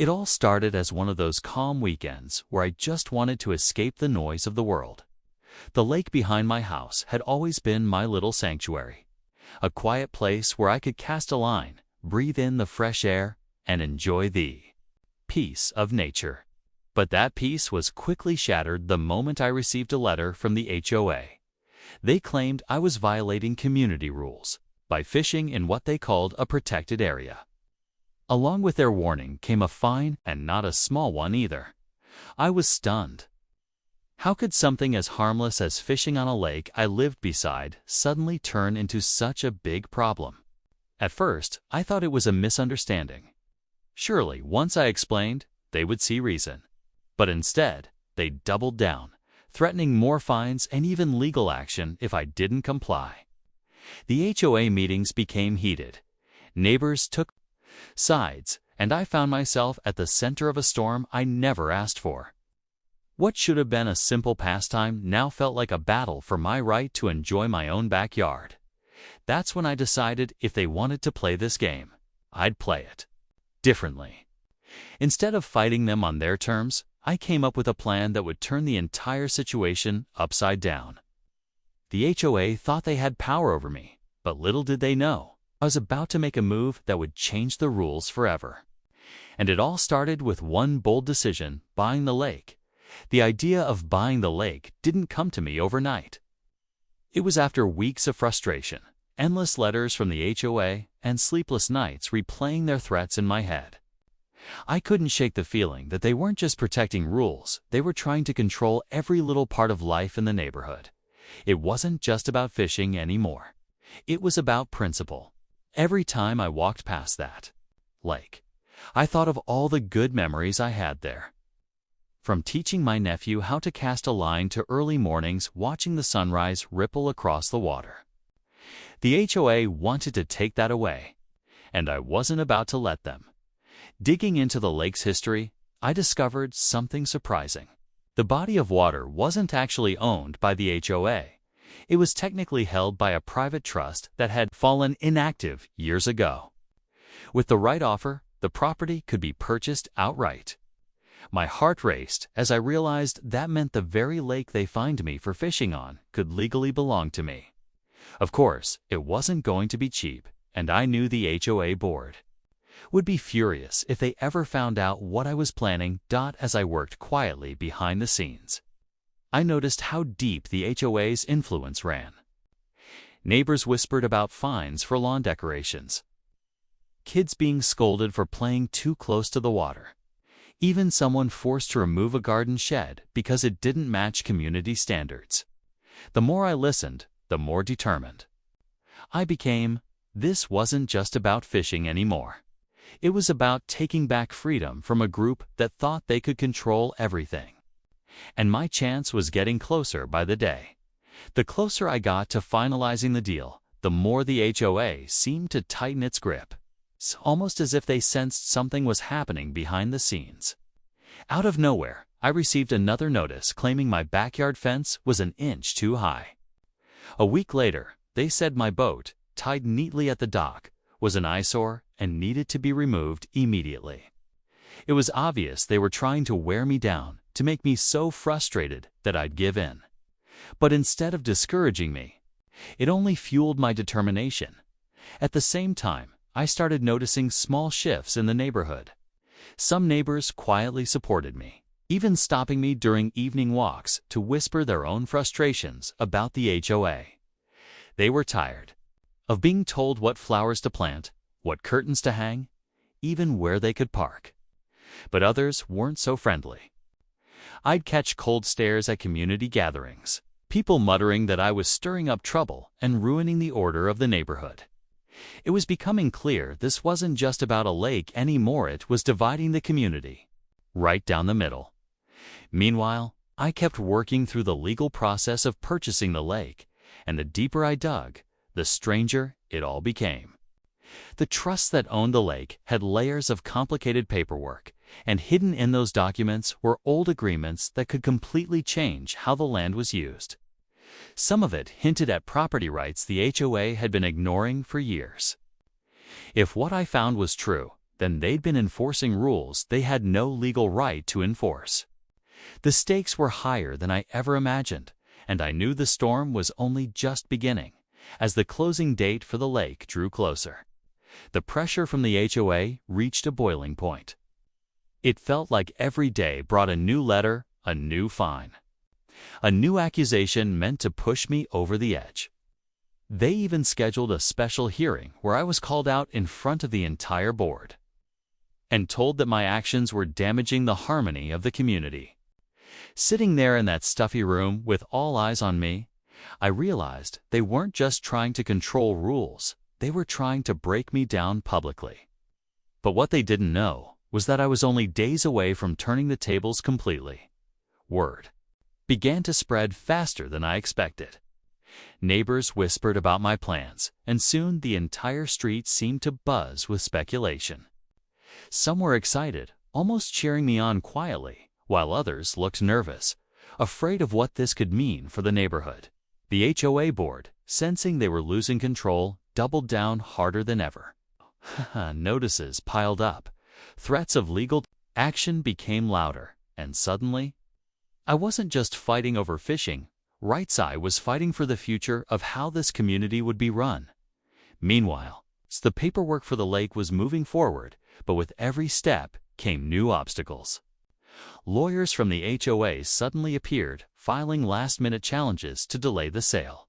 It all started as one of those calm weekends where I just wanted to escape the noise of the world. The lake behind my house had always been my little sanctuary, a quiet place where I could cast a line, breathe in the fresh air, and enjoy the peace of nature. But that peace was quickly shattered the moment I received a letter from the HOA. They claimed I was violating community rules by fishing in what they called a protected area. Along with their warning came a fine, and not a small one either. I was stunned. How could something as harmless as fishing on a lake I lived beside suddenly turn into such a big problem? At first, I thought it was a misunderstanding. Surely, once I explained, they would see reason. But instead, they doubled down, threatening more fines and even legal action if I didn't comply. The HOA meetings became heated. Neighbors took sides, and I found myself at the center of a storm I never asked for. What should have been a simple pastime now felt like a battle for my right to enjoy my own backyard. That's when I decided if they wanted to play this game, I'd play it differently. Instead of fighting them on their terms, I came up with a plan that would turn the entire situation upside down. The HOA thought they had power over me, but little did they know I was about to make a move that would change the rules forever. And it all started with one bold decision: buying the lake. The idea of buying the lake didn't come to me overnight. It was after weeks of frustration, endless letters from the HOA, and sleepless nights replaying their threats in my head. I couldn't shake the feeling that they weren't just protecting rules, they were trying to control every little part of life in the neighborhood. It wasn't just about fishing anymore. It was about principle. Every time I walked past that lake, I thought of all the good memories I had there. From teaching my nephew how to cast a line to early mornings watching the sunrise ripple across the water. The HOA wanted to take that away, and I wasn't about to let them. Digging into the lake's history, I discovered something surprising. The body of water wasn't actually owned by the HOA. It was technically held by a private trust that had fallen inactive years ago. With the right offer, the property could be purchased outright. My heart raced as I realized that meant the very lake they fined me for fishing on could legally belong to me. Of course, it wasn't going to be cheap, and I knew the HOA board would be furious if they ever found out what I was planning. As I worked quietly behind the scenes, I noticed how deep the HOA's influence ran. Neighbors whispered about fines for lawn decorations, kids being scolded for playing too close to the water, even someone forced to remove a garden shed because it didn't match community standards. The more I listened, the more determined I became. This wasn't just about fishing anymore. It was about taking back freedom from a group that thought they could control everything. And my chance was getting closer by the day. The closer I got to finalizing the deal, the more the HOA seemed to tighten its grip. It's almost as if they sensed something was happening behind the scenes. Out of nowhere, I received another notice claiming my backyard fence was an inch too high. A week later, they said my boat, tied neatly at the dock, was an eyesore and needed to be removed immediately. It was obvious they were trying to wear me down, to make me so frustrated that I'd give in. But instead of discouraging me, it only fueled my determination. At the same time, I started noticing small shifts in the neighborhood. Some neighbors quietly supported me, even stopping me during evening walks to whisper their own frustrations about the HOA. They were tired of being told what flowers to plant, what curtains to hang, even where they could park. But others weren't so friendly. I'd catch cold stares at community gatherings, people muttering that I was stirring up trouble and ruining the order of the neighborhood. It was becoming clear this wasn't just about a lake anymore, it was dividing the community right down the middle. Meanwhile, I kept working through the legal process of purchasing the lake, and the deeper I dug, the stranger it all became. The trust that owned the lake had layers of complicated paperwork, and hidden in those documents were old agreements that could completely change how the land was used. Some of it hinted at property rights the HOA had been ignoring for years. If what I found was true, then they'd been enforcing rules they had no legal right to enforce. The stakes were higher than I ever imagined, and I knew the storm was only just beginning as the closing date for the lake drew closer. The pressure from the HOA reached a boiling point. It felt like every day brought a new letter, a new fine, a new accusation meant to push me over the edge. They even scheduled a special hearing where I was called out in front of the entire board and told that my actions were damaging the harmony of the community. Sitting there in that stuffy room with all eyes on me, I realized they weren't just trying to control rules, they were trying to break me down publicly. But what they didn't know was that I was only days away from turning the tables completely. Word began to spread faster than I expected. Neighbors whispered about my plans, and soon the entire street seemed to buzz with speculation. Some were excited, almost cheering me on quietly, while others looked nervous, afraid of what this could mean for the neighborhood. The HOA board, sensing they were losing control, doubled down harder than ever. Notices piled up. Threats of legal action became louder, and suddenly, I wasn't just fighting over fishing. I was fighting for the future of how this community would be run. Meanwhile, the paperwork for the lake was moving forward, but with every step came new obstacles. Lawyers from the HOA suddenly appeared, filing last-minute challenges to delay the sale.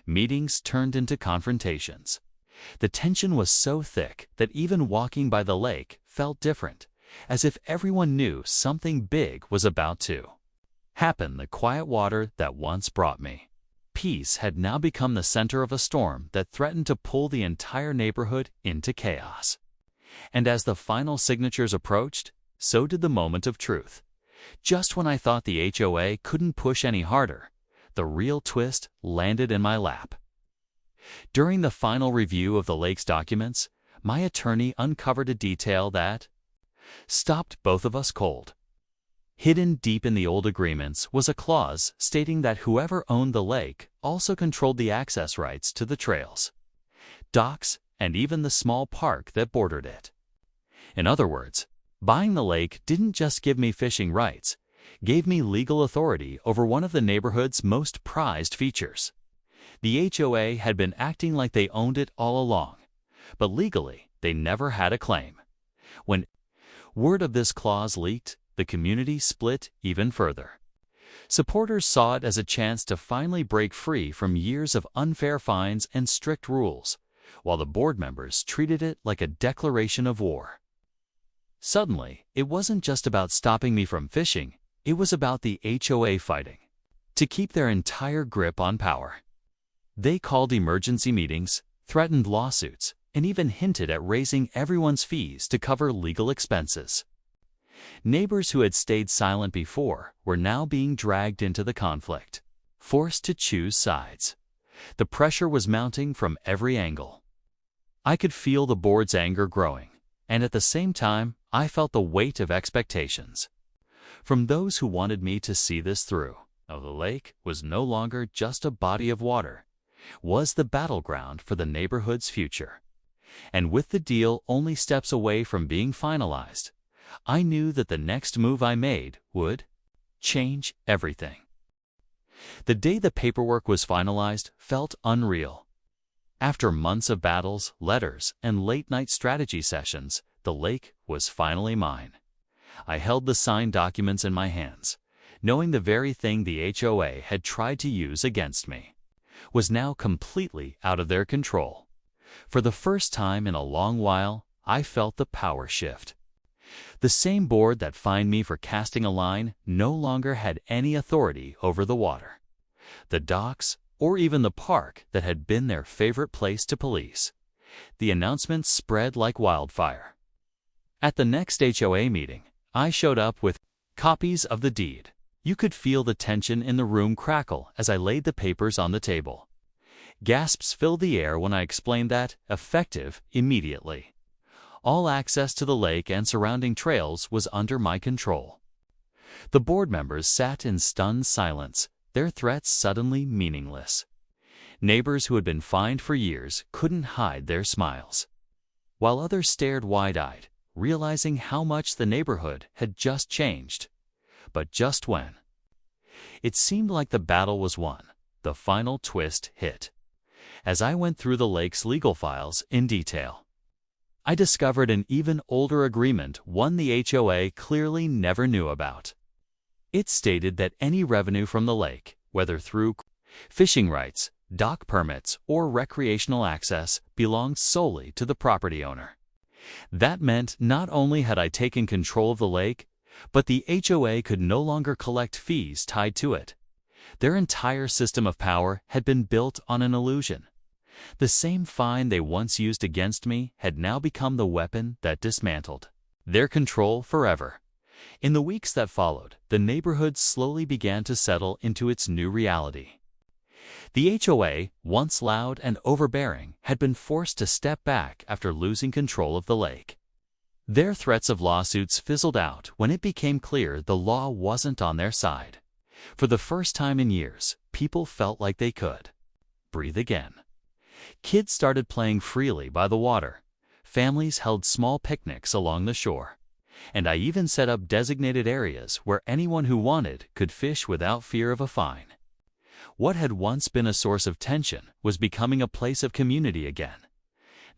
Meetings turned into confrontations. The tension was so thick that even walking by the lake felt different, as if everyone knew something big was about to happen. The quiet water that once brought me peace had now become the center of a storm that threatened to pull the entire neighborhood into chaos. And as the final signatures approached, so did the moment of truth. Just when I thought the HOA couldn't push any harder, the real twist landed in my lap. During the final review of the lake's documents, my attorney uncovered a detail that stopped both of us cold. Hidden deep in the old agreements was a clause stating that whoever owned the lake also controlled the access rights to the trails, docks, and even the small park that bordered it. In other words, buying the lake didn't just give me fishing rights, gave me legal authority over one of the neighborhood's most prized features. The HOA had been acting like they owned it all along, but legally they never had a claim. When word of this clause leaked, the community split even further. Supporters saw it as a chance to finally break free from years of unfair fines and strict rules, while the board members treated it like a declaration of war. Suddenly, it wasn't just about stopping me from fishing, it was about the HOA fighting to keep their entire grip on power. They called emergency meetings, threatened lawsuits, and even hinted at raising everyone's fees to cover legal expenses. Neighbors who had stayed silent before were now being dragged into the conflict, forced to choose sides. The pressure was mounting from every angle. I could feel the board's anger growing, and at the same time, I felt the weight of expectations from those who wanted me to see this through. The lake was no longer just a body of water, was the battleground for the neighborhood's future. And with the deal only steps away from being finalized, I knew that the next move I made would change everything. The day the paperwork was finalized felt unreal. After months of battles, letters, and late-night strategy sessions, the lake was finally mine. I held the signed documents in my hands, knowing the very thing the HOA had tried to use against me was now completely out of their control. For the first time in a long while, I felt the power shift. The same board that fined me for casting a line no longer had any authority over the water, the docks, or even the park that had been their favorite place to police. The announcement spread like wildfire. At the next HOA meeting, I showed up with copies of the deed. You could feel the tension in the room crackle as I laid the papers on the table. Gasps filled the air when I explained that, effective immediately, all access to the lake and surrounding trails was under my control. The board members sat in stunned silence, their threats suddenly meaningless. Neighbors who had been fined for years couldn't hide their smiles, while others stared wide-eyed, realizing how much the neighborhood had just changed. But just when it seemed like the battle was won, the final twist hit. As I went through the lake's legal files in detail, I discovered an even older agreement, one the HOA clearly never knew about. It stated that any revenue from the lake, whether through fishing rights, dock permits, or recreational access, belonged solely to the property owner. That meant not only had I taken control of the lake, but the HOA could no longer collect fees tied to it. Their entire system of power had been built on an illusion. The same fine they once used against me had now become the weapon that dismantled their control forever. In the weeks that followed, the neighborhood slowly began to settle into its new reality. The HOA, once loud and overbearing, had been forced to step back after losing control of the lake. Their threats of lawsuits fizzled out when it became clear the law wasn't on their side. For the first time in years, people felt like they could breathe again. Kids started playing freely by the water. Families held small picnics along the shore. And I even set up designated areas where anyone who wanted could fish without fear of a fine. What had once been a source of tension was becoming a place of community again.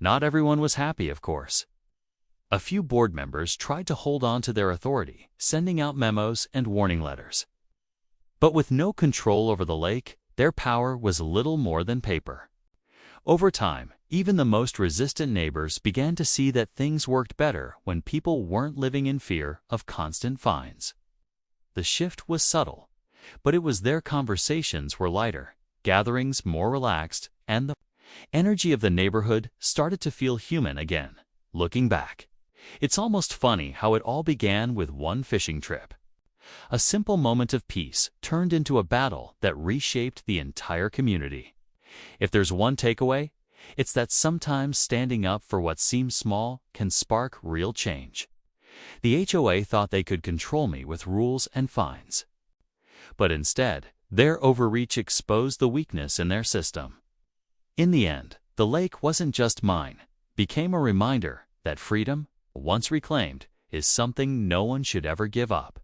Not everyone was happy, of course. A few board members tried to hold on to their authority, sending out memos and warning letters. But with no control over the lake, their power was little more than paper. Over time, even the most resistant neighbors began to see that things worked better when people weren't living in fear of constant fines. The shift was subtle, but it was their conversations were lighter, gatherings more relaxed, and the energy of the neighborhood started to feel human again. Looking back, it's almost funny how it all began with one fishing trip. A simple moment of peace turned into a battle that reshaped the entire community. If there's one takeaway, it's that sometimes standing up for what seems small can spark real change. The HOA thought they could control me with rules and fines. But instead, their overreach exposed the weakness in their system. In the end, the lake wasn't just mine, it became a reminder that freedom, once reclaimed, is something no one should ever give up.